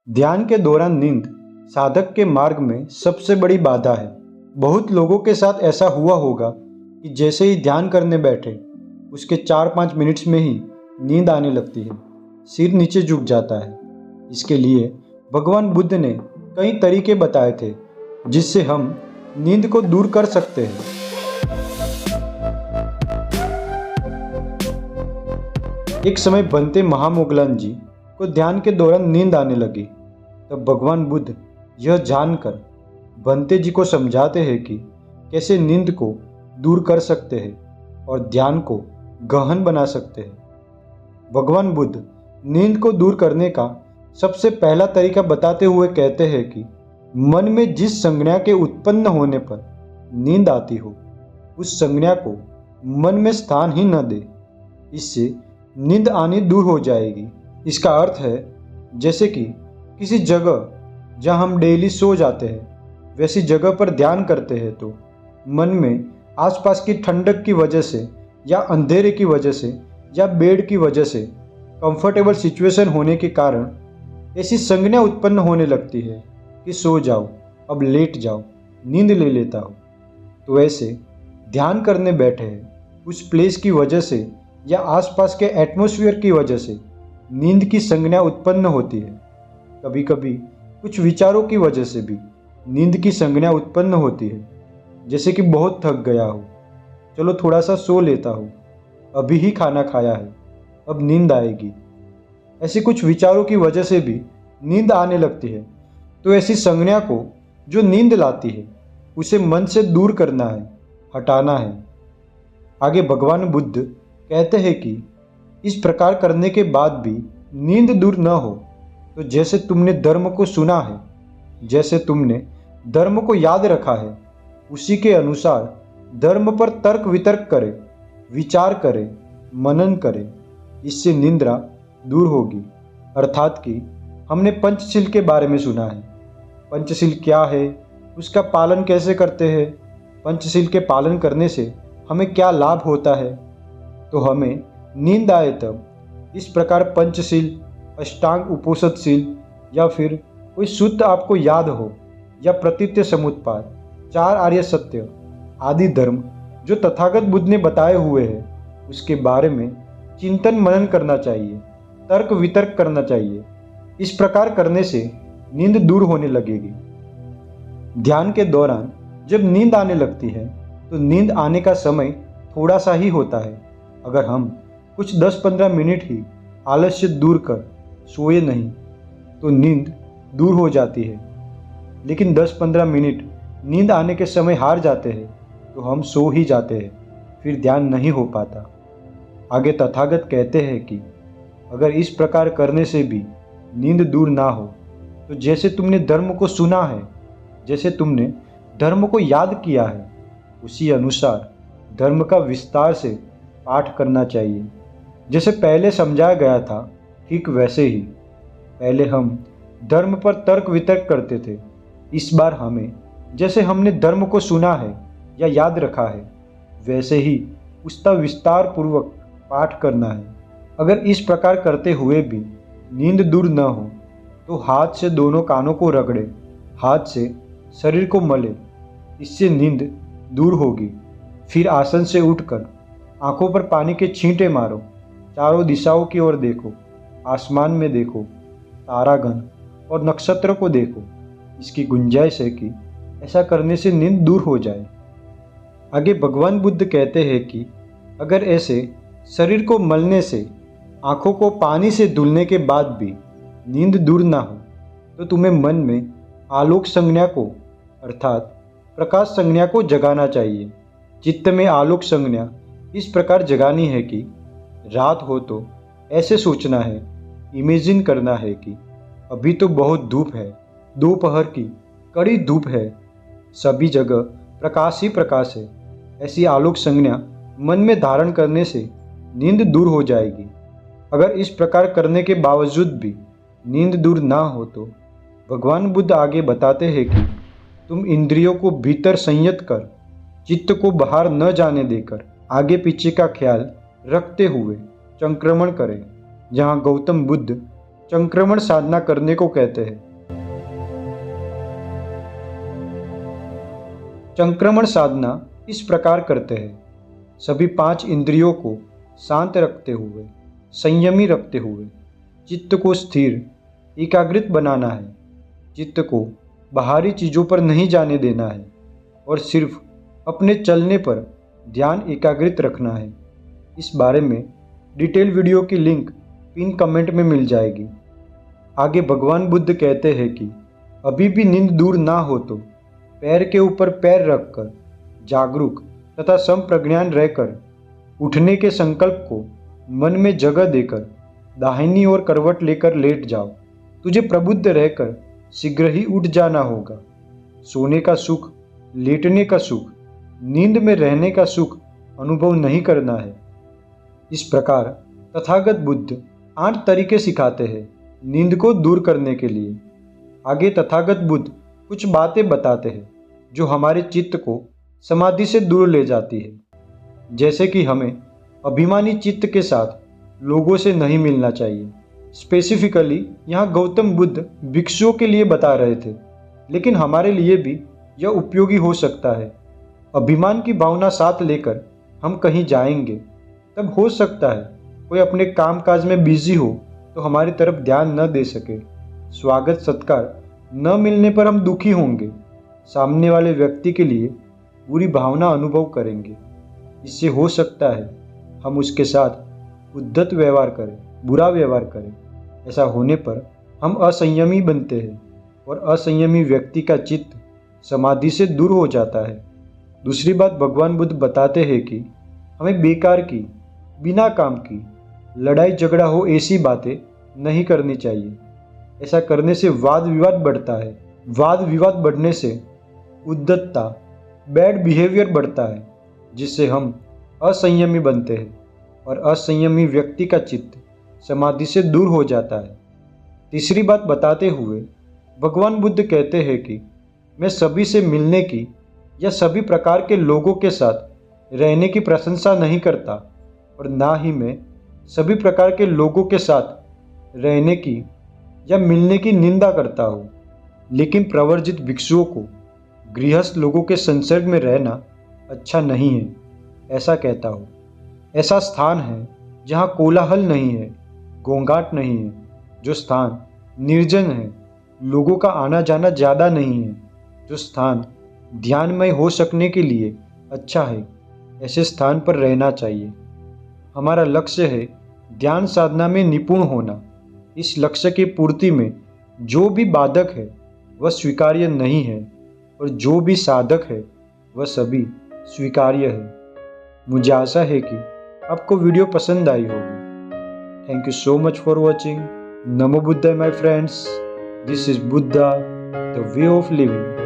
ध्यान के दौरान नींद साधक के मार्ग में सबसे बड़ी बाधा है। बहुत लोगों के साथ ऐसा हुआ होगा कि जैसे ही ध्यान करने बैठे उसके 4-5 मिनट्स में ही नींद आने लगती है, सिर नीचे झुक जाता है। इसके लिए भगवान बुद्ध ने कई तरीके बताए थे जिससे हम नींद को दूर कर सकते हैं। एक समय बनते महामोगलान जी को ध्यान के दौरान नींद आने लगी। तब भगवान बुद्ध यह जानकर बनते जी को समझाते हैं कि कैसे नींद को दूर कर सकते हैं और ध्यान को गहन बना सकते हैं। भगवान बुद्ध नींद को दूर करने का सबसे पहला तरीका बताते हुए कहते हैं कि मन में जिस संज्ञा के उत्पन्न होने पर नींद आती हो उस संज्ञा को मन में स्थान ही न दे, इससे नींद आनी दूर हो जाएगी। इसका अर्थ है जैसे कि किसी जगह जहां हम डेली सो जाते हैं वैसी जगह पर ध्यान करते हैं तो मन में आसपास की ठंडक की वजह से या अंधेरे की वजह से या बेड की वजह से कंफर्टेबल सिचुएशन होने के कारण ऐसी संज्ञा उत्पन्न होने लगती है कि सो जाओ, अब लेट जाओ, नींद ले लेता हो। तो ऐसे ध्यान करने बैठे हैं उस प्लेस की वजह से या आसपास के एटमॉस्फेयर की वजह से नींद की संज्ञा उत्पन्न होती है। कभी कभी कुछ विचारों की वजह से भी नींद की संज्ञा उत्पन्न होती है, जैसे कि बहुत थक गया हो, चलो थोड़ा सा सो लेता हूँ, अभी ही खाना खाया है, अब नींद आएगी। ऐसे कुछ विचारों की वजह से भी नींद आने लगती है। तो ऐसी संज्ञा को जो नींद लाती है उसे मन से दूर करना है, हटाना है। आगे भगवान बुद्ध कहते हैं कि इस प्रकार करने के बाद भी नींद दूर न हो तो जैसे तुमने धर्म को सुना है, जैसे तुमने धर्म को याद रखा है, उसी के अनुसार धर्म पर तर्क वितर्क करे, विचार करे, मनन करे, इससे निंद्रा दूर होगी। अर्थात कि हमने पंचशील के बारे में सुना है। पंचशील क्या है, उसका पालन कैसे करते हैं, पंचशील के पालन करने से हमें क्या लाभ होता है। तो हमें नींद आए तब इस प्रकार पंचशील, अष्टांग उपोषदशील या फिर कोई सूत्र आपको याद हो या प्रतीत्य समुत्पाद, 4 आर्य सत्य आदि धर्म जो तथागत बुद्ध ने बताए हुए हैं उसके बारे में चिंतन मनन करना चाहिए, तर्क वितर्क करना चाहिए। इस प्रकार करने से नींद दूर होने लगेगी। ध्यान के दौरान जब नींद आने लगती है तो नींद आने का समय थोड़ा सा ही होता है। अगर हम कुछ 10-15 मिनट ही आलस्य दूर कर सोए नहीं तो नींद दूर हो जाती है। लेकिन 10-15 मिनट नींद आने के समय हार जाते हैं तो हम सो ही जाते हैं, फिर ध्यान नहीं हो पाता। आगे तथागत कहते हैं कि अगर इस प्रकार करने से भी नींद दूर ना हो तो जैसे तुमने धर्म को सुना है, जैसे तुमने धर्म को याद किया है, उसी अनुसार धर्म का विस्तार से पाठ करना चाहिए। जैसे पहले समझाया गया था ठीक वैसे ही। पहले हम धर्म पर तर्क वितर्क करते थे, इस बार हमें जैसे हमने धर्म को सुना है या याद रखा है वैसे ही उसका विस्तार पूर्वक पाठ करना है। अगर इस प्रकार करते हुए भी नींद दूर न हो तो हाथ से दोनों कानों को रगड़े, हाथ से शरीर को मले, इससे नींद दूर होगी। फिर आसन से उठकर आंखों पर पानी के छींटे मारो, चारों दिशाओं की ओर देखो, आसमान में देखो, तारागण और नक्षत्र को देखो। इसकी गुंजाइश है कि ऐसा करने से नींद दूर हो जाए। आगे भगवान बुद्ध कहते हैं कि अगर ऐसे शरीर को मलने से, आंखों को पानी से धुलने के बाद भी नींद दूर ना हो तो तुम्हें मन में आलोक संज्ञा को अर्थात प्रकाश संज्ञा को जगाना चाहिए। चित्त में आलोक संज्ञा इस प्रकार जगानी है कि रात हो तो ऐसे सोचना है, इमेजिन करना है कि अभी तो बहुत धूप है, दोपहर की कड़ी धूप है, सभी जगह प्रकाश ही प्रकाश है। ऐसी आलोक संज्ञा मन में धारण करने से नींद दूर हो जाएगी। अगर इस प्रकार करने के बावजूद भी नींद दूर ना हो तो भगवान बुद्ध आगे बताते हैं कि तुम इंद्रियों को भीतर संयत कर, चित्त को बाहर न जाने देकर आगे पीछे का ख्याल रखते हुए संक्रमण करें। जहाँ गौतम बुद्ध संक्रमण साधना करने को कहते हैं। संक्रमण साधना इस प्रकार करते हैं। सभी 5 इंद्रियों को शांत रखते हुए, संयमी रखते हुए चित्त को स्थिर, एकाग्रित बनाना है। चित्त को बाहरी चीज़ों पर नहीं जाने देना है और सिर्फ अपने चलने पर ध्यान एकाग्रित रखना है। इस बारे में डिटेल वीडियो की लिंक पिन कमेंट में मिल जाएगी। आगे भगवान बुद्ध कहते हैं कि अभी भी नींद दूर ना हो तो पैर के ऊपर पैर रखकर जागरूक तथा संप्रज्ञान रहकर उठने के संकल्प को मन में जगह देकर दाहिनी ओर करवट लेकर लेट जाओ। तुझे प्रबुद्ध रहकर शीघ्र ही उठ जाना होगा। सोने का सुख, लेटने का सुख, नींद में रहने का सुख अनुभव नहीं करना है। इस प्रकार तथागत बुद्ध 8 तरीके सिखाते हैं नींद को दूर करने के लिए। आगे तथागत बुद्ध कुछ बातें बताते हैं जो हमारे चित्त को समाधि से दूर ले जाती है। जैसे कि हमें अभिमानी चित्त के साथ लोगों से नहीं मिलना चाहिए। स्पेसिफिकली यहाँ गौतम बुद्ध भिक्षुओं के लिए बता रहे थे, लेकिन हमारे लिए भी यह उपयोगी हो सकता है। अभिमान की भावना साथ लेकर हम कहीं जाएंगे, तब हो सकता है कोई अपने काम काज में बिजी हो तो हमारी तरफ ध्यान न दे सके। स्वागत सत्कार न मिलने पर हम दुखी होंगे, सामने वाले व्यक्ति के लिए बुरी भावना अनुभव करेंगे। इससे हो सकता है हम उसके साथ उद्धत व्यवहार करें, बुरा व्यवहार करें। ऐसा होने पर हम असंयमी बनते हैं और असंयमी व्यक्ति का चित्त समाधि से दूर हो जाता है। दूसरी बात भगवान बुद्ध बताते हैं कि हमें बेकार की, बिना काम की, लड़ाई झगड़ा हो ऐसी बातें नहीं करनी चाहिए। ऐसा करने से वाद विवाद बढ़ता है। वाद विवाद बढ़ने से उद्धतता, बैड बिहेवियर बढ़ता है, जिससे हम असंयमी बनते हैं और असंयमी व्यक्ति का चित्त समाधि से दूर हो जाता है। तीसरी बात बताते हुए भगवान बुद्ध कहते हैं कि मैं सभी से मिलने की या सभी प्रकार के लोगों के साथ रहने की प्रशंसा नहीं करता और ना ही मैं सभी प्रकार के लोगों के साथ रहने की या मिलने की निंदा करता हूँ। लेकिन प्रवर्जित भिक्षुओं को गृहस्थ लोगों के संसर्ग में रहना अच्छा नहीं है, ऐसा कहता हूँ। ऐसा स्थान है जहाँ कोलाहल नहीं है, गोंगाट नहीं है, जो स्थान निर्जन है, लोगों का आना जाना ज़्यादा नहीं है, जो स्थान ध्यानमय हो सकने के लिए अच्छा है, ऐसे स्थान पर रहना चाहिए। हमारा लक्ष्य है ध्यान साधना में निपुण होना। इस लक्ष्य की पूर्ति में जो भी बाधक है वह स्वीकार्य नहीं है और जो भी साधक है वह सभी स्वीकार्य है। मुझे आशा है कि आपको वीडियो पसंद आई होगी। Thank you so much for watching. नमो बुद्धाय my friends. This is Buddha, the way of living.